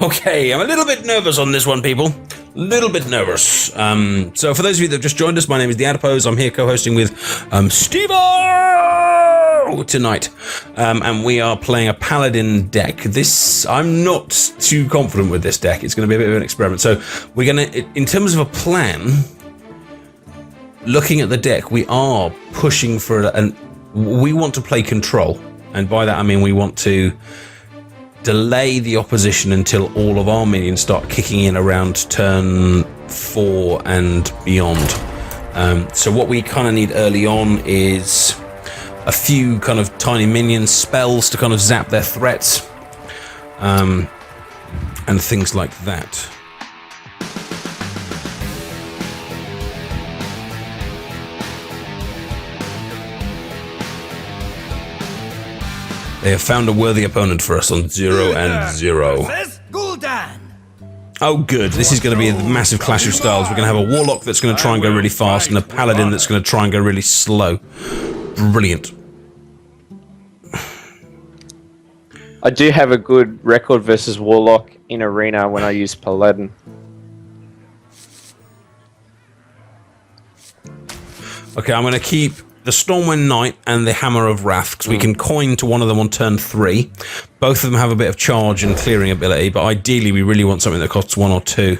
Okay, I'm a little bit nervous on this one, people. A little bit nervous. So for those of you that have just joined us, my name is The Adipose. I'm here co-hosting with Steve-O tonight. And we are playing a Paladin deck. I'm not too confident with this deck. It's going to be a bit of an experiment. So we're going to, in terms of a plan, looking at the deck, we are pushing for we want to play control. And by that, I mean we want to delay the opposition until all of our minions start kicking in around turn 4 and beyond. So what we kind of need early on is a few kind of tiny minion spells to kind of zap their threats, and things like that. They have found a worthy opponent for us on 0 and 0. Oh good, this is going to be a massive clash of styles. We're going to have a Warlock that's going to try and go really fast and a Paladin that's going to try and go really slow. Brilliant. I do have a good record versus Warlock in Arena when I use Paladin. Okay, I'm going to keep the Stormwind Knight and the Hammer of Wrath, because we can coin to one of them on turn 3. Both of them have a bit of charge and clearing ability, but ideally we really want something that costs 1 or 2.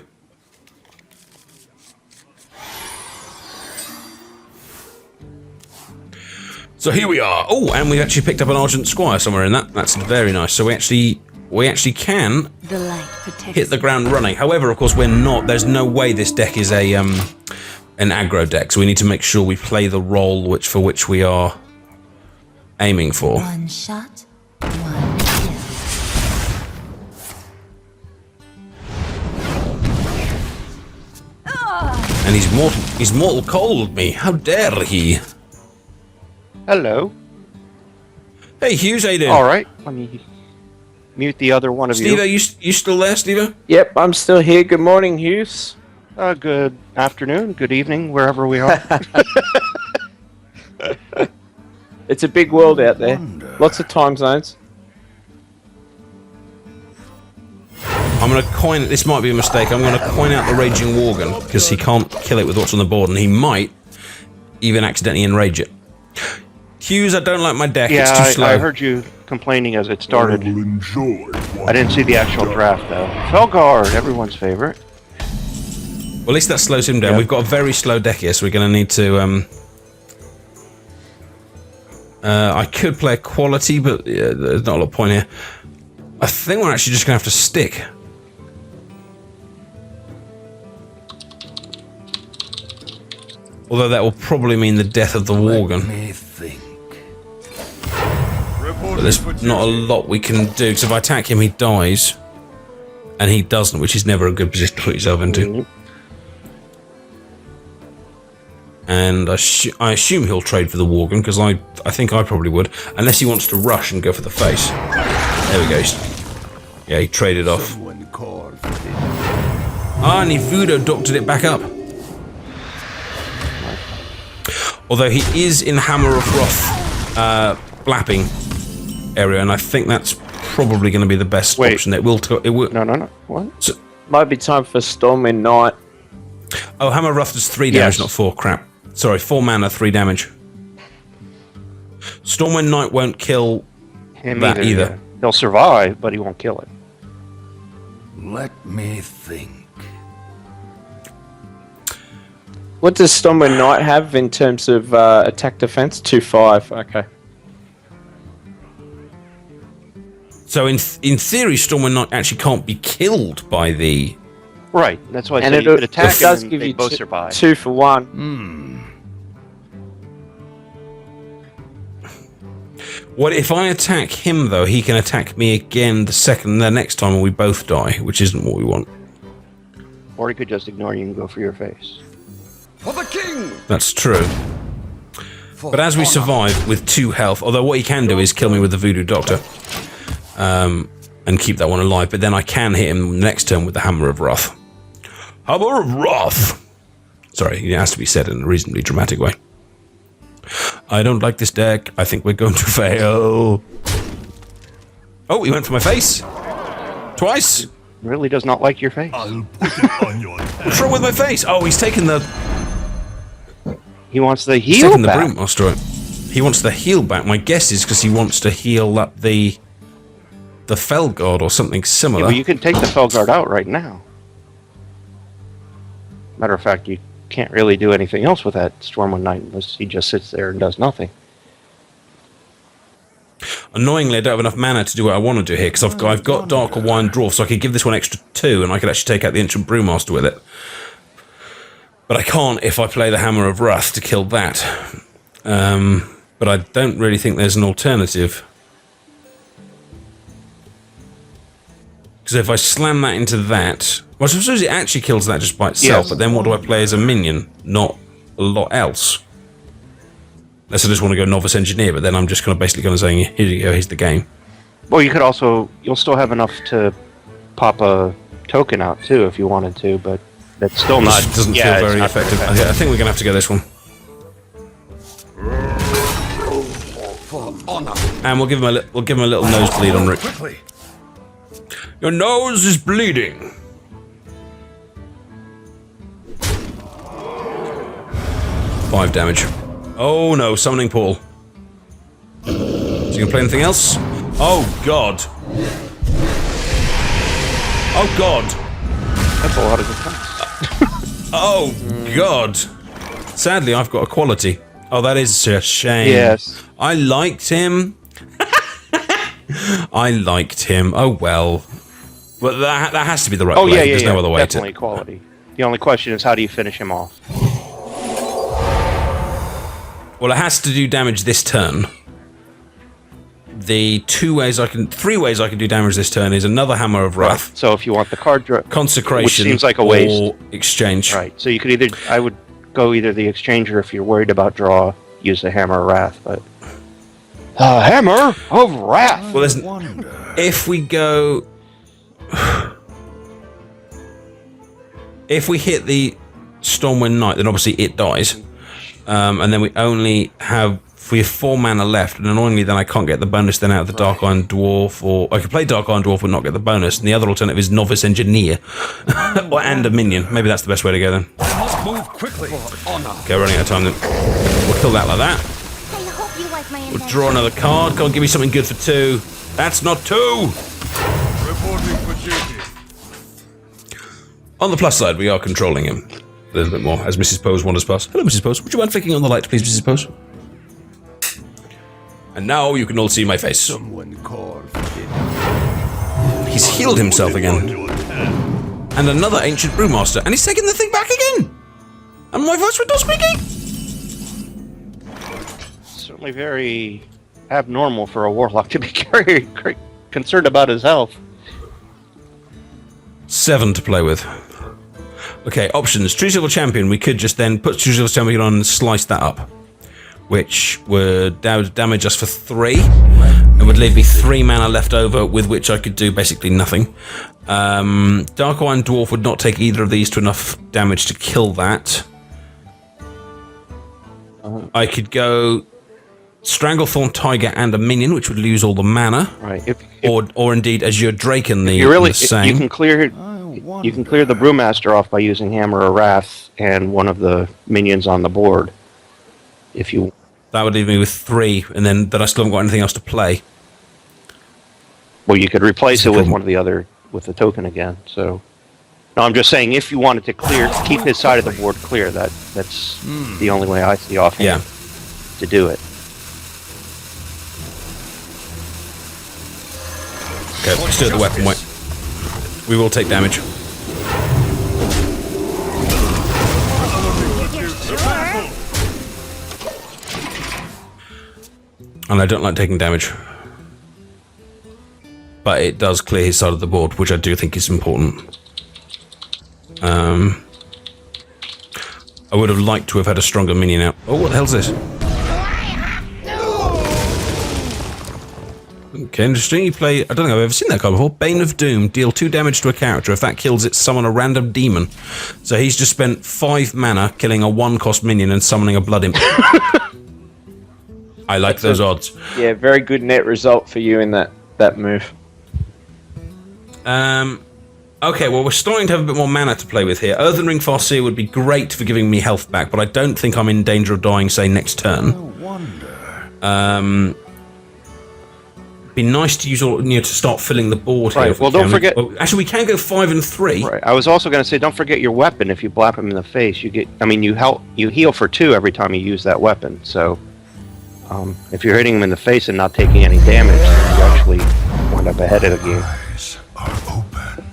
So here we are. Oh, and we've actually picked up an Argent Squire somewhere in that. That's very nice. So we actually can hit the ground running. However, of course, we're not. There's no way this deck is an aggro deck, so we need to make sure we play the role for which we are aiming for. One shot, one kill. And he's mortal cold me. How dare he? Hello. Hey Hughes, how you doing? All right, let me mute the other one of Steve, you. you still there, Steve? Yep, I'm still here. Good morning, Hughes. Good afternoon, good evening, wherever we are. It's a big world out there. Lots of time zones. I'm going to coin, this might be a mistake, I'm going to coin out the Raging Worgen, because he can't kill it with what's on the board, and he might even accidentally enrage it. Hughes, I don't like my deck, it's too slow. I heard you complaining as it started. I didn't see the actual draft, though. Felguard, everyone's favorite. Well, at least that slows him down. Yeah. We've got a very slow deck here, so we're going to need to... I could play a quality, but there's not a lot of point here. I think we're actually just going to have to stick. Although that will probably mean the death of the Worgen. But there's not a lot we can do, because if I attack him, he dies. And he doesn't, which is never a good position to put yourself into. And I assume he'll trade for the Worgen, because I think I probably would. Unless he wants to rush and go for the face. There we go. Yeah, he traded off. Ah, and he voodoo doctored it back up. Although he is in Hammer of Wrath blapping area, and I think that's probably going to be the best option. It will. No. What? So, Might be time for Stormwind Knight. oh, Hammer of Wrath does 3 damage, not 4. Crap. Sorry, 4 mana, 3 damage. Stormwind Knight won't kill Him that either. Yeah. He'll survive, but he won't kill it. Let me think. What does Stormwind Knight have in terms of attack defense? 2-5. Okay. So in theory, Stormwind Knight actually can't be killed by the... Right, that's why I And said you could attack it does him give and they you both survive. 2 for 1. What if I attack him, though? He can attack me again the next time, and we both die, which isn't what we want. Or he could just ignore you and go for your face. For the king! That's true. But as we survive with 2 health, although what he can do is kill me with the Voodoo Doctor, and keep that one alive, but then I can hit him next turn with the Hammer of Wrath. Hammer of Wrath! Sorry, it has to be said in a reasonably dramatic way. I don't like this deck. I think we're going to fail. Oh, he went for my face. Twice. really does not like your face. I'll put it on your head. What's wrong with my face? Oh, he's taking the He wants the he's heal taking the back. Brewmaster. He wants the heal back. My guess is because he wants to heal up the Felguard or something Yeah, similar. but you can take the Felguard out right now. Matter of fact, you can't really do anything else with that Stormwind Knight unless he just sits there and does nothing. Annoyingly, I don't have enough mana to do what I want to do here because I've got Dark Wine Dwarf, so I could give this one extra 2, and I could actually take out the Ancient Brewmaster with it. But I can't if I play the Hammer of Wrath to kill that. But I don't really think there's an alternative. Because if I slam that into that... Well, I suppose it actually kills that just by itself, Yes. but then what do I play as a minion? Not a lot else. Unless I just want to go Novice Engineer, but then I'm just kind of basically going to saying, here you go, here's the game. Well, you could also... You'll still have enough to pop a token out, too, if you wanted to, but that's still not... Which doesn't yeah, feel it's very not effective. I think we're going to have to go this one. For honor. And we'll give him a little nosebleed on Rick. Quickly. Your nose is bleeding. Five damage. Oh no, summoning Paul. Is he gonna play anything else? Oh god. Oh god. That's a lot of defense. Oh god. Sadly, I've got a quality. Oh, that is a shame. Yes. I liked him. I liked him. Oh well. But that has to be the right Oh, play. yeah, There's no other way definitely quality. The only question is, how do you finish him off? Well, it has to do damage this turn. The 3 ways I can do damage this turn is another Hammer of Wrath, So if you want the card draw... Consecration, Which seems like a waste. or Exchange. Right, so you could either... I would go either the Exchanger if you're worried about draw, use the Hammer of Wrath, but... Hammer of Wrath! Well, there's, if we go... If we hit the Stormwind Knight, then obviously it dies. And then we only have... We have 4 mana left, and annoyingly then I can't get the bonus then out of the Dark Iron Dwarf, or I could play Dark Iron Dwarf but not get the bonus, and the other alternative is Novice Engineer. And a minion. Maybe that's the best way to go then. I must move quickly. For honor. Okay, running out of time then. We'll kill that like that. I hope you like my We'll invention. draw another card. Come on, give me something good for 2. That's not 2! Reporting for duty. On the plus side, we are controlling him a little bit more, as Mrs. Pose wanders past. Hello, Mrs. Pose. Would you mind flicking on the light, please, Mrs. Pose? And now you can all see my face. Someone call for it. He's healed himself again. And another Ancient Brewmaster. And he's taking the thing back again! And my voice went squeaky! Certainly very abnormal for a Warlock to be very concerned about his health. 7 to play with. Okay, options. True Silver Champion. We could just then put True Silver Champion on and slice that up, which would damage us for 3. It would leave me 3 mana left over, with which I could do basically nothing. Dark Iron Dwarf would not take either of these to enough damage to kill that. I could go Stranglethorn Tiger and a minion, which would lose all the mana. Right. Or indeed Azure Draken the, you really the same. you can clear the Brewmaster off by using Hammer of Wrath and one of the minions on the board. If you That would leave me with 3, and then I still haven't got anything else to play. well, you could replace That's it the with problem. one of the other with the token again. So no, I'm just saying if you wanted to keep his side of the board clear, that's the only way I see offhand to do it. Okay, let's do it the weapon way. We will take damage. And I don't like taking damage. But it does clear his side of the board, which I do think is important. I would have liked to have had a stronger minion out. Oh, what the hell's this? Okay, interesting. You play... I don't think I've ever seen that card before. Bane of Doom. Deal 2 damage to a character. If that kills it, summon a random demon. So he's just spent 5 mana killing a 1-cost minion and summoning a blood imp. I like those odds. Yeah, very good net result for you in that move. Okay, well, we're starting to have a bit more mana to play with here. Earthen Ring Farseer would be great for giving me health back, but I don't think I'm in danger of dying, say, next turn. Be nice to use all, to start filling the board here. Right. Well, don't forget. Actually, we can go 5 and 3. Right. I was also going to say, don't forget your weapon. If you blap him in the face, you get. I mean, you heal for 2 every time you use that weapon. So, if you're hitting him in the face and not taking any damage, you actually wind up ahead of the game. Eyes are open.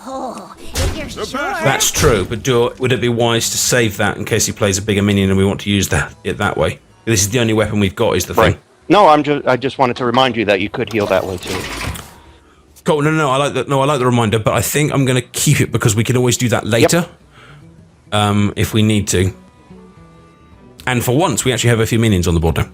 Oh, if you're sure. That's true, but would it be wise to save that in case he plays a bigger minion and we want to use it that way? This is the only weapon we've got, is the thing. No, I just wanted to remind you that you could heal that way too. Cool. No, I like that. No, I like the reminder, but I think I'm going to keep it because we can always do that later, if we need to. And for once, we actually have a few minions on the board now.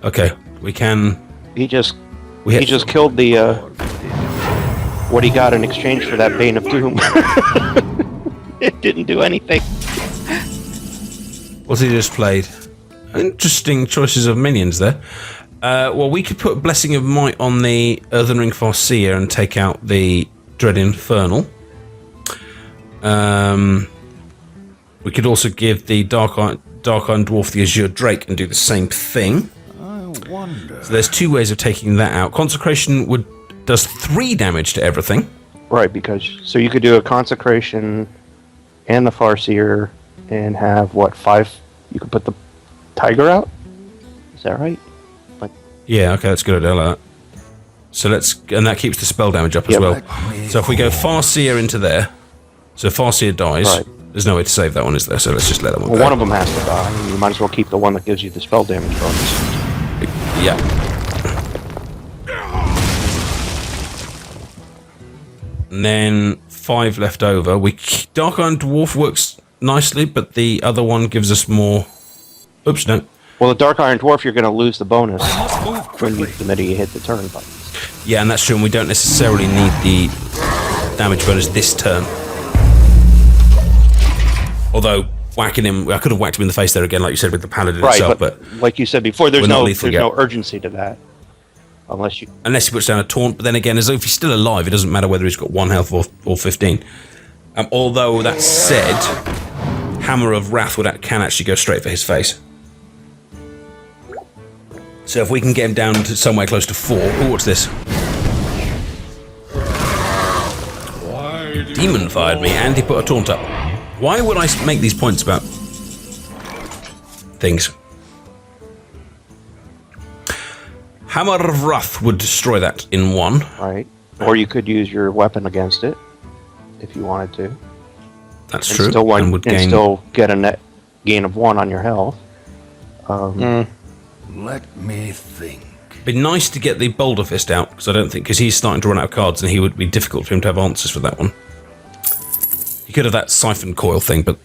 Okay, we can. He just killed the what he got in exchange for that Bane of Doom. It didn't do anything. What's he just played? Interesting choices of minions there. Well, we could put Blessing of Might on the Earthen Ring Farseer and take out the Dread Infernal. We could also give the Dark Iron Dwarf the Azure Drake and do the same thing. I wonder. So there's 2 ways of taking that out. Consecration does 3 damage to everything. Right, so you could do a Consecration and the Farseer and have, 5? You could put the Tiger out? Is that right? Yeah, okay, that's a good idea. I like that. So and that keeps the spell damage up as well. So if we go Farseer into there, so Farseer dies, there's no way to save that one, is there? So let's just let that one go. One of them has to die. You might as well keep the one that gives you the spell damage bonus. Yeah. And then 5 left over. Dark Iron Dwarf works nicely, but the other one gives us more. Oops, no. Well, the Dark Iron Dwarf, you're going to lose the bonus when the minute you hit the turn button. Yeah, and that's true, and we don't necessarily need the damage bonus this turn. Although, whacking him, I could have whacked him in the face there again, like you said, with the Paladin itself, but like you said before, there's no yet. urgency to that. Unless he puts down a taunt, but then again, as if he's still alive, it doesn't matter whether he's got 1 health or 15. Although, that said, Hammer of Wrath can actually go straight for his face. So if we can get him down to somewhere close to 4... Oh, what's this? Demon fired me, and he put a taunt up. Why would I make these points about things? Hammer of Wrath would destroy that in 1. Right. Or you could use your weapon against it, if you wanted to. That's true. Still get a net gain of 1 on your health. Let me think. It'd be nice to get the Boulder Fist out, because he's starting to run out of cards, and he would be difficult for him to have answers for that one. He could have that Siphon Coil thing, but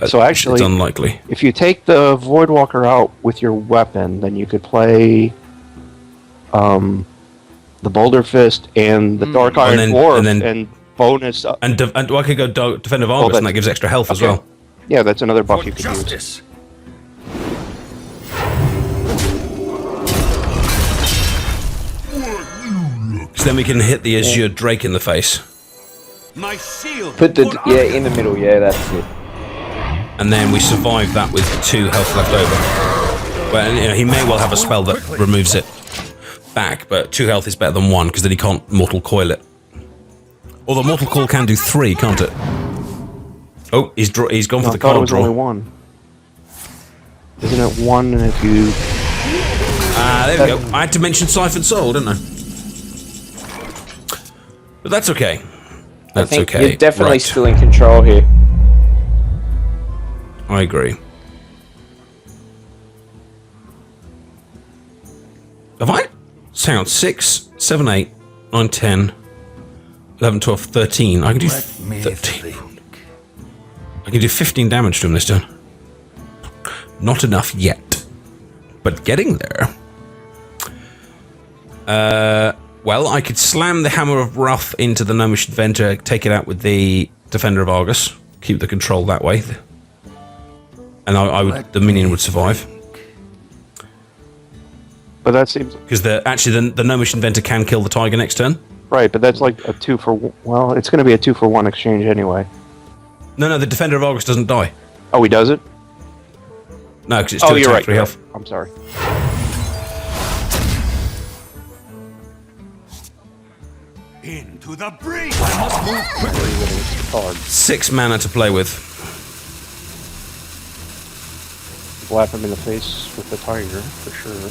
so actually, it's unlikely. If you take the Voidwalker out with your weapon, then you could play the Boulder Fist and the Dark Iron Dwarf and bonus. And I could go Defender of Argus, and that gives extra health as well. Yeah, that's another buff you could use. So then we can hit the Azure Drake in the face. My shield. Put the in the middle. Yeah, that's it. And then we survive that with 2 health left over. Well, he may well have a spell that removes it back, but 2 health is better than 1 because then he can't Mortal Coil it. Although Mortal Coil can do 3, can't it? Oh, he's gone for the card draw. It was only 1. Isn't it 1? And if you there we go. I had to mention Siphon Soul, didn't I? But that's okay. That's okay. You're definitely still in control here. I agree. Have I? Sound 6, 7, 8, 9, 10, 11, 12, 13. I can do 13. I can do 15 damage to him this turn. Not enough yet, but getting there. Well, I could slam the Hammer of Wrath into the Gnomish Adventure, take it out with the Defender of Argus, keep the control that way. and the minion would survive. But that seems Because the Gnomish Inventor can kill the tiger next turn. right. But that's like a 2 for. Well, it's going to be a 2 for 1 exchange anyway. No, the Defender of Argus doesn't die. Oh, he does it. No, because it's 2 you're attack, right. 3 health. I'm sorry. Into the breach! I must move quickly. Card. 6 mana to play with. Slap him in the face with the tiger for sure.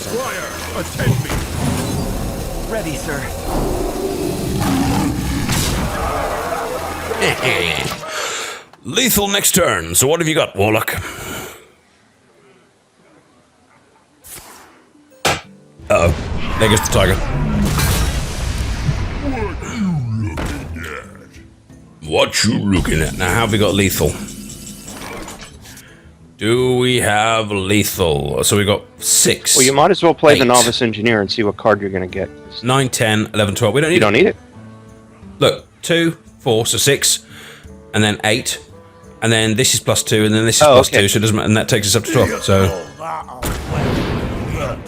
Squire, attend me. Ready, sir. Lethal next turn. So what have you got, Warlock? Uh-oh. There goes the tiger. What you looking at? Now, how have we got lethal? Do we have lethal? So we got 6. Well, you might as well play the 8, Novice Engineer and see what card you're going to get. 9, 10, 11, 12. We don't need You don't need it. Look, 2, 4, so 6, and then 8, and then this is +2, and then this is +2, so it doesn't matter, and that takes us up to 12. So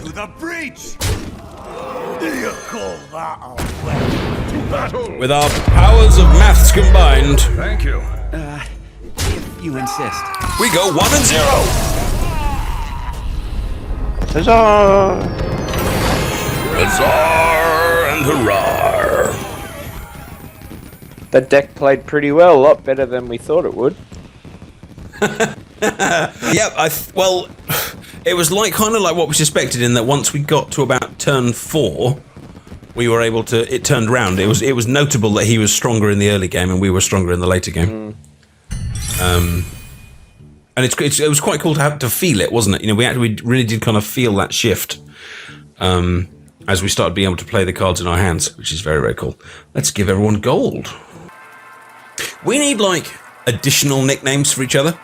To the breach! Do you call that a weapon? To battle! with our powers of maths combined, Thank you. If you insist. we go 1 and 0. Huzzah! Huzzah and hurrah! The deck played pretty well, a lot better than we thought it would. Yeah, well, it was kind of like what we suspected in that once we got to about turn 4, we were able to. It turned round. It was notable that he was stronger in the early game and we were stronger in the later game. And it was quite cool to feel it, wasn't it? You know, we really did kind of feel that shift as we started being able to play the cards in our hands, which is very, very cool. Let's give everyone gold. We need additional nicknames for each other.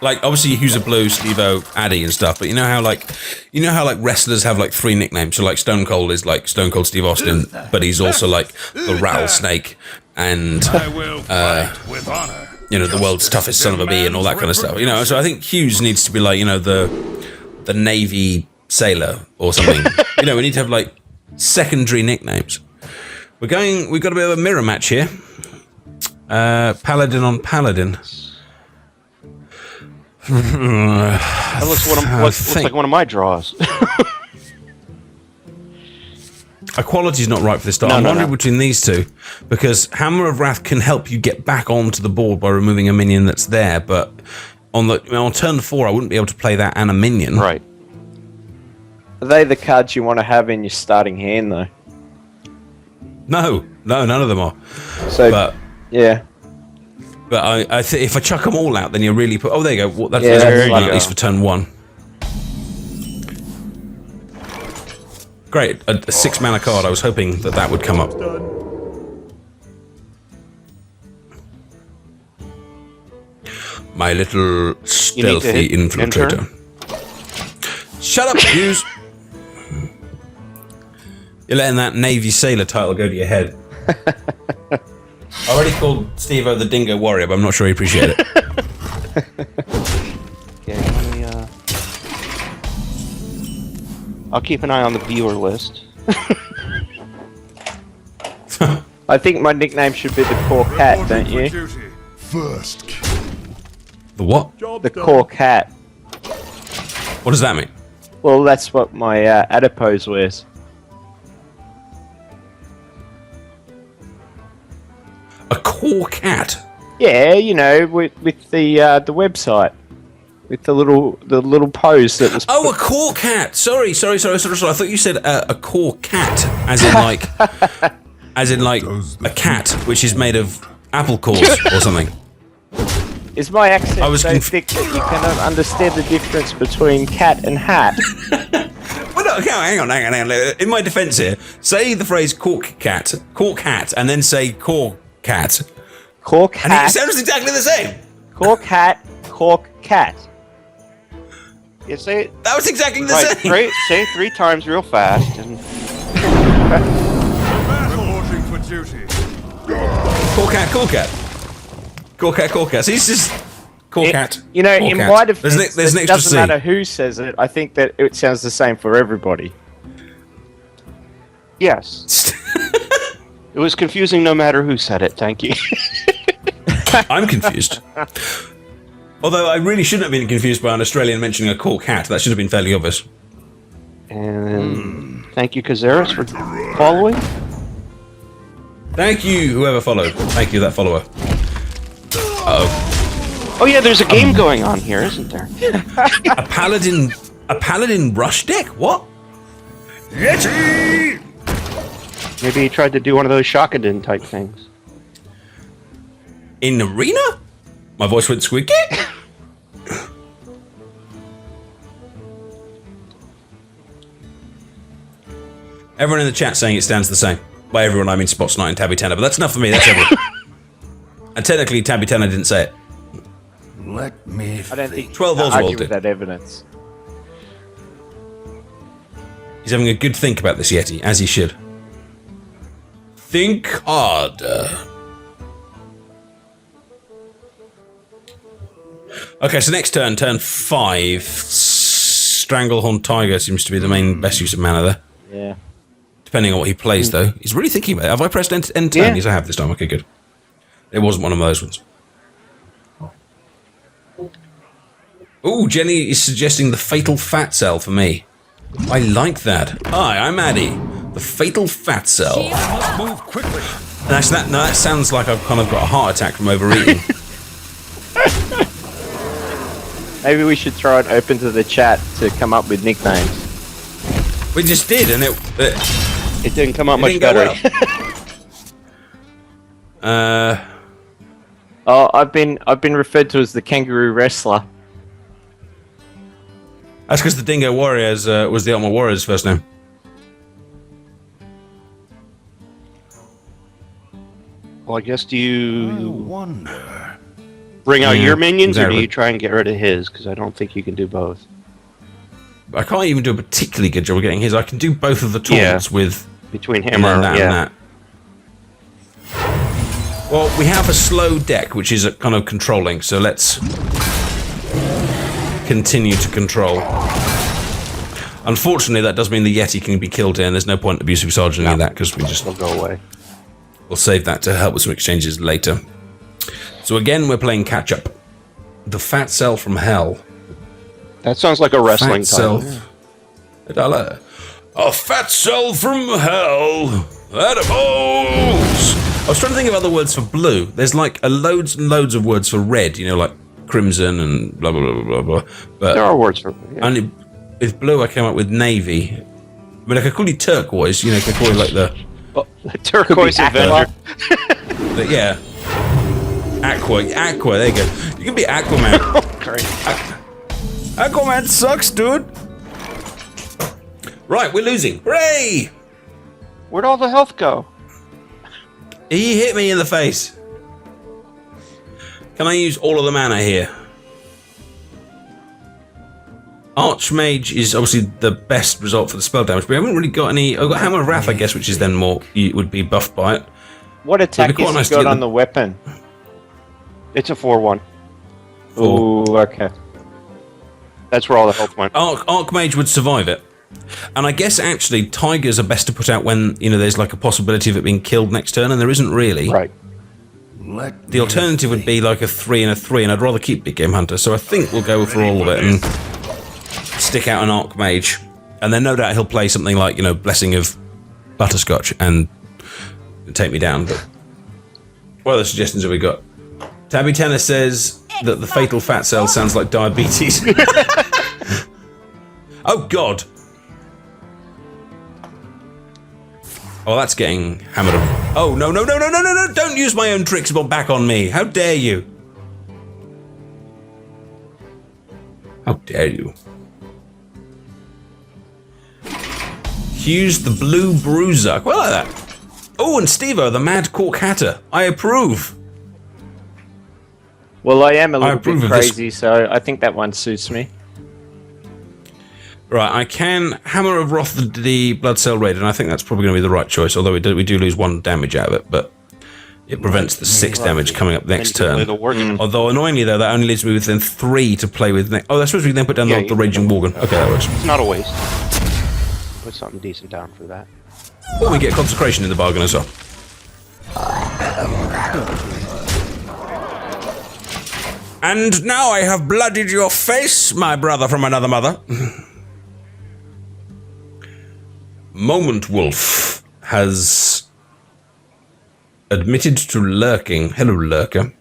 Like, obviously, User Blue, Steve-O, Addy, and stuff. But you know how wrestlers have 3 nicknames. So Stone Cold is Stone Cold Steve Austin, but he's also the Rattlesnake and I will fight with honor. the world's toughest son of a bee and all that kind of stuff. So I think Hughes needs to be the Navy sailor or something. We need to have secondary nicknames. We've got a bit of a mirror match here. Paladin on Paladin. That looks like one of my draws. Equality's not right for this start. No, I'm no, wondering no. between these two, because Hammer of Wrath can help you get back onto the board by removing a minion that's there, but on turn 4 I wouldn't be able to play that and a minion. Right. Are they the cards you want to have in your starting hand, though? No, none of them are. So, But yeah. if I chuck them all out, then you're really put. Oh, there you go. Well, that's Yeah, there's there one you at go. least for turn 1. Great, a 6 mana card. I was hoping that would come up. My little stealthy hit infiltrator. Shut up, Hughes. You're letting that Navy Sailor title go to your head. I already called Steve-O the Dingo Warrior, but I'm not sure he appreciated it. Okay, let me, I'll keep an eye on the viewer list. I think my nickname should be the Core Cat, don't Reporting for you? duty. First kill. The what? The Core Cat. What does that mean? Well, that's what my adipose wears. A core cat? Yeah, with the website, with the little pose that was. Oh, a core cat. Sorry. I thought you said a core cat, as in a cat, which is made of apple cores or something. Is my accent I was so thick that you cannot understand the difference between cat and hat? Well, no, hang on. In my defence here, say the phrase cork cat, and then say core cat. Cork And it hat, sounds exactly the same. cork hat, cork cat. Yeah, say it. That was exactly the Right, same. great. Say it 3 times real fast, and Reporting for duty. Core cat. Cork cat. So he's just Cork cat. You know, in my defense, there's an it extra doesn't C. matter who says it. I think that it sounds the same for everybody. Yes. It was confusing no matter who said it. Thank you. I'm confused. Although I really shouldn't have been confused by an Australian mentioning a Cork hat. That should have been fairly obvious. And thank you, Kazaris, for following. Thank you, whoever followed. Thank you, that follower. Oh yeah, there's a game going on here, isn't there? A Paladin rush deck? What? Yeti! Maybe he tried to do one of those Shakadin type things. In Arena? My voice went squeaky. Everyone in the chat saying it stands the same. By everyone, I mean Spots Knight and Tabby Tanner, but that's enough for me, that's everyone. And technically, Tabby Tanner didn't say it. Let me I don't think 12 you can argue Oswald with did. that evidence. He's having a good think about this Yeti, as he should. Think harder. Okay, so next turn 5. Stranglehorn Tiger seems to be the main best use of mana there. Yeah. Depending on what he plays, though. He's really thinking about it. Have I pressed end turn? Yeah. Yes, I have this time. Okay, good. It wasn't one of those ones. Ooh, Jenny is suggesting the Fatal Fat Cell for me. I like that. Hi, I'm Addy. The Fatal Fat Cell. move quickly. That sounds like I've kind of got a heart attack from overeating. Maybe we should throw it open to the chat to come up with nicknames. We just did, and It didn't come out it much didn't go better. well. Oh, I've been referred to as the Kangaroo Wrestler. That's because the Dingo Warriors was the Ultimate Warrior's first name. Well, I guess do you Wonder. bring out Yeah, your minions, or do exactly. you try and get rid of his? Because I don't think you can do both. I can't even do a particularly good job of getting his. I can do both of the taunts with Between and hammer then that yeah. and that. Well, we have a slow deck, which is kind of controlling, so let's continue to control. Unfortunately, that does mean the Yeti can be killed here, and there's no point abusing sergeanting that, because It'll go away. we'll save that to help with some exchanges later. So again, we're playing catch-up. The Fat Cell from Hell. That sounds like a wrestling Fat title. Cell. A Fat Cell from Hell. Adipose. I was trying to think of other words for blue. There's like loads and loads of words for red, you know, like crimson and blah, blah, blah, blah, blah. But There are words for only with blue, I came up with navy. I mean, I could call you turquoise, you know, I could call you like the Turquoise Avenger. yeah. Aqua, there you go. You can be Aquaman. Great. Aquaman sucks, dude. Right, we're losing. Hooray! Where'd all the health go? He hit me in the face. Can I use all of the mana here? Archmage is obviously the best result for the spell damage, but we haven't really got any. I've got Hammer of Wrath, I guess, which is then more. You would be buffed by it. What attack quite has nice he to got get on the- the weapon? It's a 4-1. Ooh, okay. That's where all the health went. Archmage would survive it. And I guess actually tigers are best to put out when, you know, there's like a possibility of it being killed next turn, and there isn't really. Right. The alternative would be like a 3 and a 3, and I'd rather keep Big Game Hunter, so I think we'll go for all of it and stick out an Archmage. And then no doubt he'll play something like, you know, Blessing of Butterscotch and take me down. But what other suggestions have we got? Tabby Tanner says that the Fatal Fat Cell sounds like diabetes. Oh, God. Oh, that's getting hammered up. Oh, no. Don't use my own tricks back on me. How dare you? How dare you? Hughes the Blue Bruiser. I quite like that. Oh, and Steve-O, the Mad Cork Hatter. I approve. Well, I am a little approve bit of this. crazy, so I think that one suits me. Right, I can Hammer of Wrath the Blood Cell Raid, and I think that's probably going to be the right choice, although we do lose 1 damage out of it, but It prevents the 6 damage coming up next Then you turn. can play the Worgen. Although annoyingly though, that only leaves me within 3 to play with. Oh, that's supposed to be then put down Yeah, the Raging Worgen. Okay, that works. It's not a waste. Put something decent down for that. Or we get Consecration in the bargain as well. And now I have bloodied your face, my brother from another mother. Moment Wolf has admitted to lurking. Hello, lurker.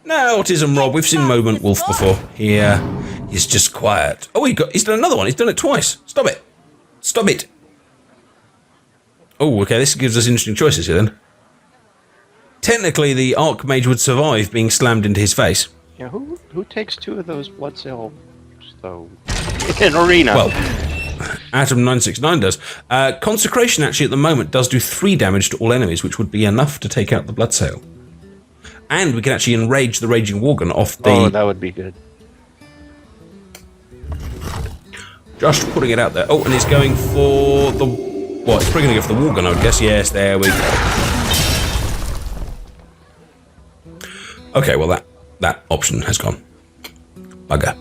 No, Autism Rob, we've seen Moment Wolf before. He's just quiet. Oh, he's done another one. He's done it twice. Stop it. Stop it. Oh, okay, this gives us interesting choices here then. Technically, the Archmage would survive being slammed into his face. Yeah, who takes 2 of those blood cells though in arena? Well, Atom969 does. Consecration actually at the moment does do 3 damage to all enemies, which would be enough to take out the blood sail. And we can actually enrage the Raging Worgen off the... Oh, that would be good. Just putting it out there. Oh, and it's going for the... What? It's probably going to go for the Worgen, I would guess. Yes, there we go. Okay, well, that option has gone. Bugger.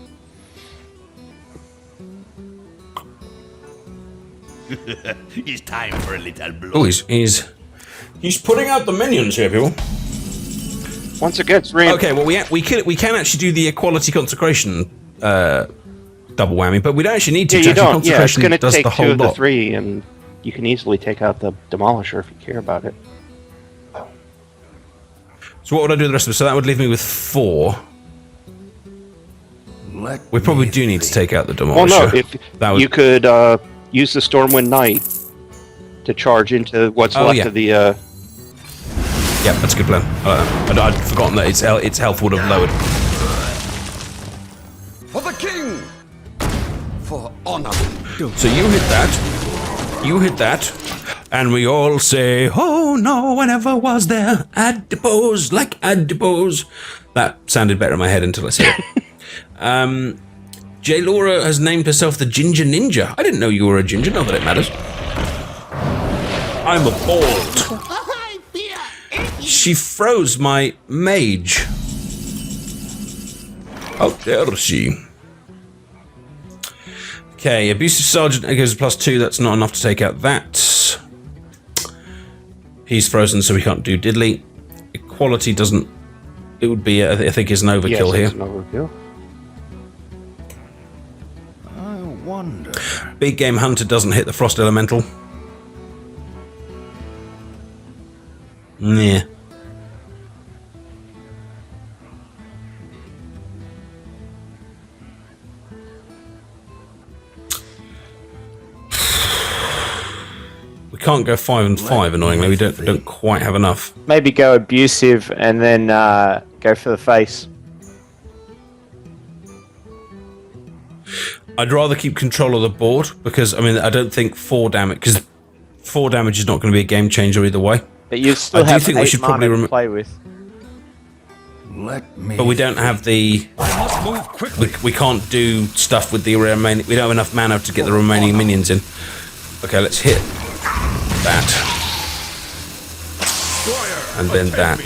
It's time for a little blood. Oh, he's putting out the minions here, people. Once it gets ramped. Okay, well, we can actually do the Equality Consecration double whammy, but we don't actually need to. Yeah, you don't. Yeah, it's Consecration going to does take the 2 whole of the lot. 3, and you can easily take out the Demolisher if you care about it. So what would I do with the rest of it? So that would leave me with 4. We probably do need to take out the Well, Demolisher. no, if you could use the Stormwind Knight to charge into what's left of the... Yeah, that's a good plan. I'd forgotten that its health would have lowered. For the king! For honor. So you hit that, and we all say, "Oh, no one ever was there. Adipose, like adipose." That sounded better in my head until I said it. J. Laura has named herself the Ginger Ninja. I didn't know you were a ginger, not that it matters. I'm appalled. She froze my mage. How dare she? Okay, Abusive Sergeant goes to +2. That's not enough to take out that. He's frozen, so we can't do diddly. Equality doesn't... It would be, I think, is an overkill here. It's an overkill. I wonder. Big Game Hunter doesn't hit the Frost Elemental. Yeah. We can't go 5 and 5. Annoyingly, we don't quite have enough. Maybe go abusive and then go for the face. I'd rather keep control of the board because I mean I don't think 4 damage because 4 damage is not going to be a game changer either way. But you still I do have think we 8 should mana probably to play with. Let me. But we don't have the. I must move quickly. We can't do stuff with the remaining. We don't have enough mana to get the remaining minions in. Okay, let's hit that, and then that,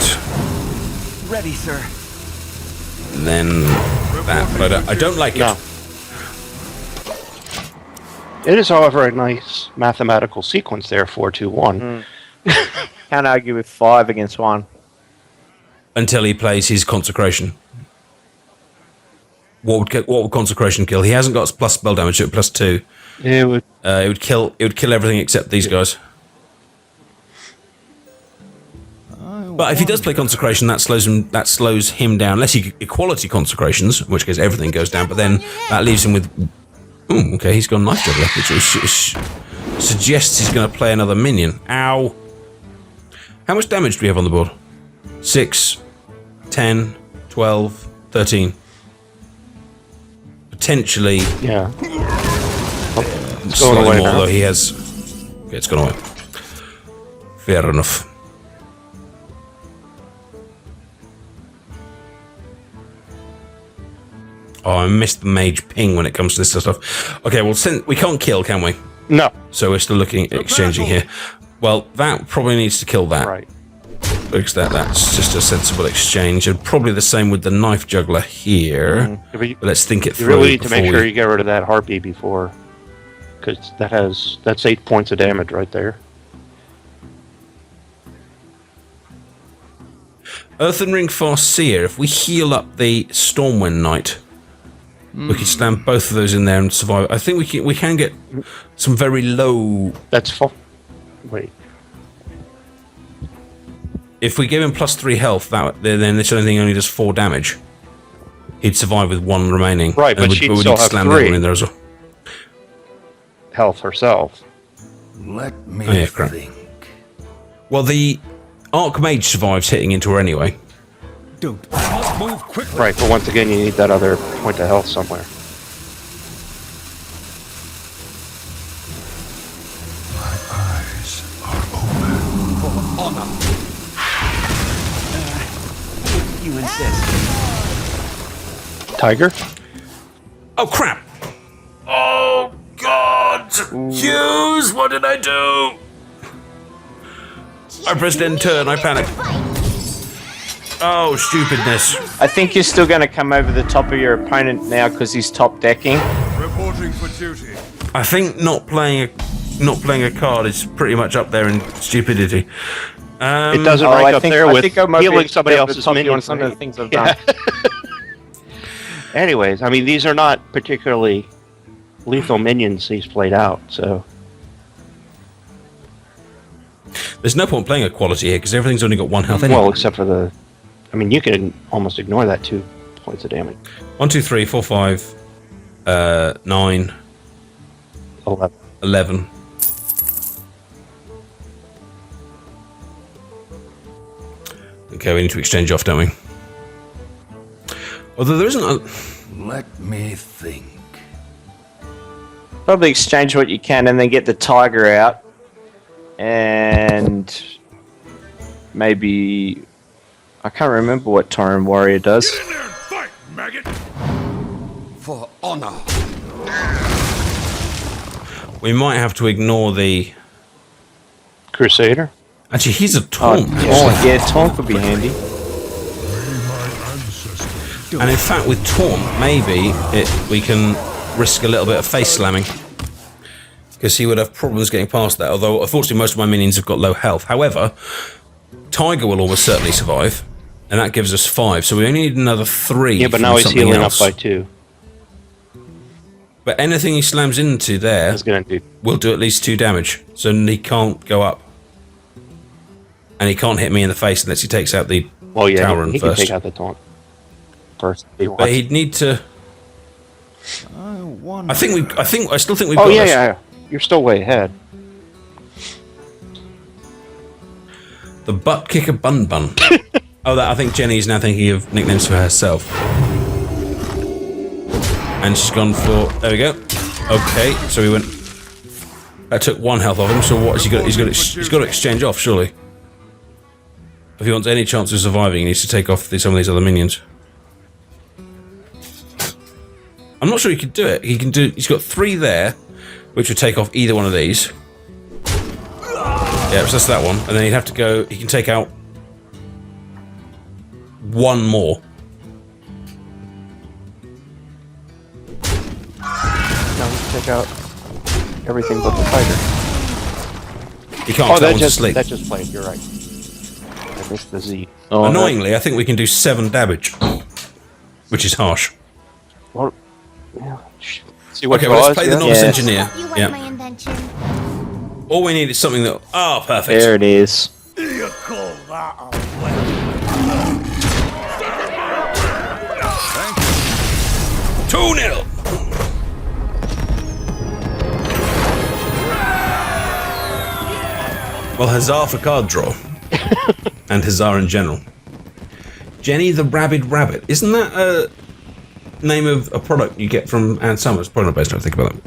Ready, sir. and then that. But I don't like it. No. It is, however, a nice mathematical sequence there, 4-2-1. Can't argue with 5 against 1. Until he plays his Consecration. What would Consecration kill? He hasn't got plus spell damage, so +2. It would. It would kill everything except these guys. But if he does play Consecration, that slows him down. Unless he Equality Consecrations, in which case everything goes down. But then that leaves him with. Ooh, okay, he's gone Knife Juggler, which suggests he's going to play another minion. Ow! How much damage do we have on the board? 6, 10, 12, 13. Potentially. Yeah. It's going away more, now. though he has. Okay, it's gone away. Fair enough. Oh, I missed the mage ping when it comes to this sort of stuff. Okay, well, we can't kill, can we? No. So we're still looking at exchanging here. Well, that probably needs to kill that. Right. because that's just a sensible exchange, and probably the same with the knife juggler here. But you, But let's think it you through. really need to make before sure we- you get rid of that harpy before, because that's 8 points of damage right there. Earthen Ring Farseer. If we heal up the Stormwind Knight, we can slam both of those in there and survive. I think we can get some very low. That's full. Wait. If we give him +3 health, then this only thing only does 4 damage. He'd survive with 1 remaining. Right, but she'd still have slam the other 3. one in there as well. Health herself. Let me Oh, yeah, crap. think. Well, the Archmage survives hitting into her anyway. Don't. I must move quickly. Right, but once again, you need that other point of health somewhere. My eyes are open. For honor. You insist. Tiger? Oh crap! Oh God! Hughes, what did I do? I pressed enter and I panicked. Oh, stupidness. I think you're still going to come over the top of your opponent now because he's top decking. Reporting for duty. I think not playing a card is pretty much up there in stupidity. It doesn't Oh, rank up there with I might be healing able somebody to else's top you on minions. some of the things I've done. Anyways, I mean, these are not particularly lethal minions he's played out, so... There's no point playing a quality here because everything's only got 1 health anyway. Well, except for the... I mean, you can almost ignore that 2 points of damage. 1, 2, 3, 4, 5, 9, 11. 11. Okay, we need to exchange off, don't we? Although there isn't a... Let me think. Probably exchange what you can and then get the tiger out. And maybe... I can't remember what Tauren Warrior does. Get in there and fight, maggot! For honor. We might have to ignore the... Crusader? Actually, he's a Oh, taunt. yeah, taunt could be handy. And in fact, with taunt, maybe we can risk a little bit of face slamming. Because he would have problems getting past that. Although, unfortunately, most of my minions have got low health. However, Tiger will almost certainly survive. And that gives us 5. So we only need another 3. Yeah, but from now he's something healing else. up by 2. But anything he slams into there That's gonna do... will do at least 2 damage. So he can't go up. And he can't hit me in the face unless he takes out the Well, yeah, Tauren he can first. take out the taunt first. if he But wants. he'd need to... I wonder. I still think we've Oh, got yeah, this. yeah. You're still way ahead. The butt kicker bun bun. Oh, that I think Jenny's now thinking of nicknames for herself. And she's gone for... There we go. Okay, so we went... That took 1 health off him, so what has he got? He's got to exchange off, surely. If he wants any chance of surviving, he needs to take off some of these other minions. I'm not sure he could do it. He's got 3 there, which would take off either one of these. Yeah, so that's that one. And then he'd have to go... He can take out 1 more. Now let's take out everything but the tiger. He can't Oh, that that one's asleep. just played. You're right. I missed the Z. Oh, Annoyingly, I think we can do 7 damage. Which is harsh. Well, yeah. See what Okay, well, let's draws, play the yeah? novice Yes. engineer. Hope you like Yeah. my invention. All we need is something that... Oh, perfect. There it is. You call that a weapon? 2-0. Well, huzzah for card draw. And huzzah in general. Jenny the Rabid Rabbit. Isn't that a name of a product you get from Ann Summers? Probably not best to think about that.